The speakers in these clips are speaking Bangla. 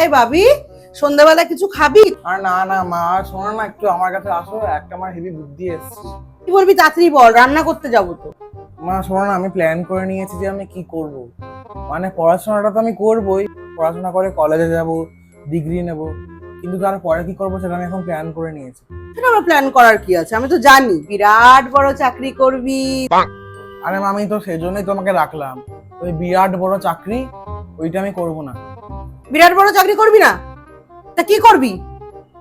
এই ভাবি, সন্ধ্যাবেলা কিছু খাবি? আর না না মা, শোনো না, একটু আমার কাছে আসো, একটা আমার হেভি বুদ্ধি এসেছে। কি বলবি তাড়াতাড়ি বল, রান্না করতে যাবো তো। মা শোনো না, আমি প্ল্যান করে নিয়েছি যে আমি কি করব। মানে পড়াশোনাটা তো আমি করবোই, পড়াশোনা করে কলেজে যাব, ডিগ্রি নেব, কিন্তু তারপরে কি করবো সেটা আমি এখন প্ল্যান করে নিয়েছি। সেটা আমার প্ল্যান করার কি আছে, আমি তো জানি বিরাট বড় চাকরি করবি। আরে মা, আমি তো সেই জন্যই তোমাকে রাখলাম। ওই বিরাট বড় চাকরি ওইটা আমি করব না। বিরাট বড় চাকরি করবি না? তা কি করবি?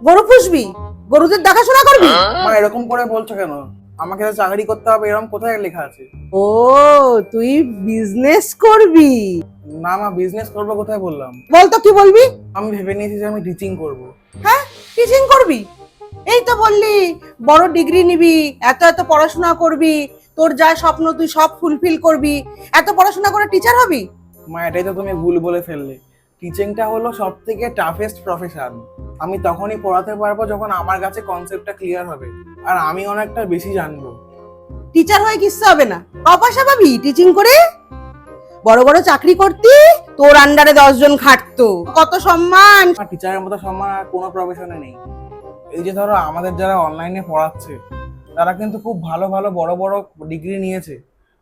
গরু পুষবি? গরুদের দেখাশোনা করবি? মা এরকম করে বলছো কেন? আমাকে তো চাকরি করতে হবে এরকম কোথায় লেখা আছে? ও, তুই বিজনেস করবি? না মা, বিজনেস করবো কোথায় বললাম? বল তো কি বলবি? আমি ভেবে নিয়েছি যে আমি টিচিং করব। হ্যাঁ, টিচিং করবি? এই তো বললি বড় ডিগ্রি নিবি, এত এত পড়াশোনা করবি, তোর যা স্বপ্ন তুই সব ফুলফিল করবি, এত পড়াশোনা করে টিচার হবি? মা এটাই তো তুমি ভুল বলে ফেললে। টিচিংটা হলো সব থেকে টাফেস্ট প্রফেশন। আমি তখনই পড়াতে পারবো যখন আমার কাছে কনসেপ্টটা ক্লিয়ার হবে, আর আমি অনেকটা বেশি জানবো। টিচার হয়ে কিচ্ছু হবে না, পয়সা পাবি টিচিং করে। বড় বড় চাকরি করতি, তোর আন্ডারে 10 জন খাটতো, কত সম্মান। আর টিচারের মতো সম্মান আর কোনো প্রফেশনে নেই। এই যে ধরো আমাদের যারা অনলাইনে পড়াচ্ছে, তারা কিন্তু খুব ভালো ভালো বড় বড় ডিগ্রি নিয়েছে,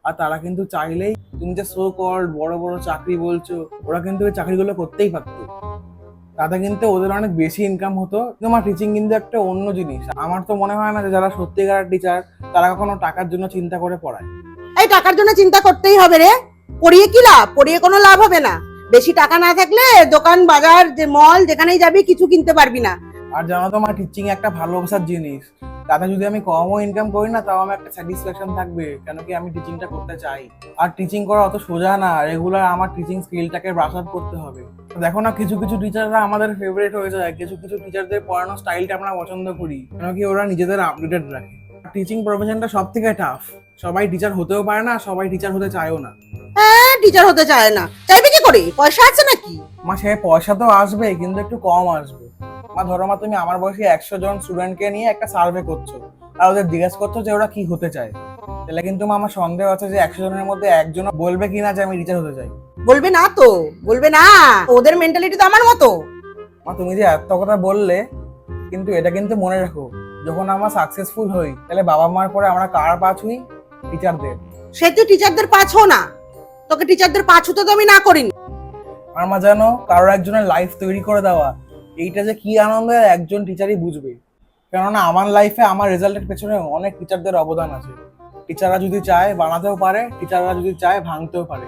আর তারা কিন্তু চাইলেই তুমি যে সো কল্ড বড় বড় চাকরি বলছো, ওরা কিন্তু ওই চাকরিগুলো করতেই পারতো। তাতে কিন্তু ওদের অনেক বেশি ইনকাম হতো। তোমার টিচিং কিন্তু একটা অন্য জিনিস। আমার তো মনে হয় না যে যারা সত্যিকার টিচার তারা কখনো টাকার জন্য চিন্তা করে পড়ায়। এই টাকার জন্য চিন্তা করতেই হবে রে? পড়িয়ে কি লাভ? পড়িয়ে কোনো লাভ হবে না। বেশি টাকা না থাকলে দোকান বাজার যে মল যেখানেই যাবি কিছু কিনতে পারবি না। আর জানো তো আমার টিচিং একটা ভালোবাসার জিনিস। তাতে যদি আমি কমও ইনকাম করি না, তাও আমার একটা স্যাটিসফ্যাকশন থাকবে, কেন কি আমি টিচিংটা করতে চাই। আর টিচিং করা অত সোজা না, রেগুলার আমার টিচিং স্কিলটাকে ব্রাশ আপ করতে হবে। দেখো না, কিছু কিছু টিচাররা আমাদের ফেভারিট হয়ে যায়, কিছু কিছু টিচারদের পড়ানোর স্টাইলটা আমরা পছন্দ করি, কেন কি ওরা নিজেদের আপডেটেড রাখে। টিচিং প্রফেশনটা সব থেকে টাফ। সবাই টিচার হতেও পারে না, সবাই টিচার হতে চায়ও না। হ্যাঁ, টিচার হতে চায় না, চাইবে কি করে? পয়সা আছে নাকি? মা সে পয়সা তো আসবে, কিন্তু একটু কম আসবে। মা ধরো মা, তুমি আমার বয়সী 100 জন স্টুডেন্টকে নিয়ে একটা সার্ভে করছো, আর ওদের জিজ্ঞেস করছো যে ওরা কি হতে চায়, তাহলে কিন্তু মা আমার সন্দেহ আছে যে 100 জনের মধ্যে একজন বলবে কিনা যে আমি টিচার হতে চাই। বলবে না তো, বলবে না। ওদের মেন্টালিটি তো আমার মতো। মা তুমি যে এত কথা বললে, কিন্তু এটা কিন্তু মনে রাখো, যখন আমরা সাকসেসফুল হই তাহলে বাবা মার পরে আমরা কার পা ছুঁই? টিচারদের। সে তুই টিচারদের পাছো না, তোকে টিচারদের পাছুতে তো আমি না করিনি। আর মা জানো, কারোর একজনের লাইফ তৈরি করে দেওয়া এইটা যে কি আনন্দ একজন টিচারই বুঝবে। কেননা আমার লাইফে আমার রেজাল্টের পেছনে অনেক টিচারদের অবদান আছে। টিচাররা যদি চায় বানাতেও পারে, টিচাররা যদি চায় ভাঙতেও পারে।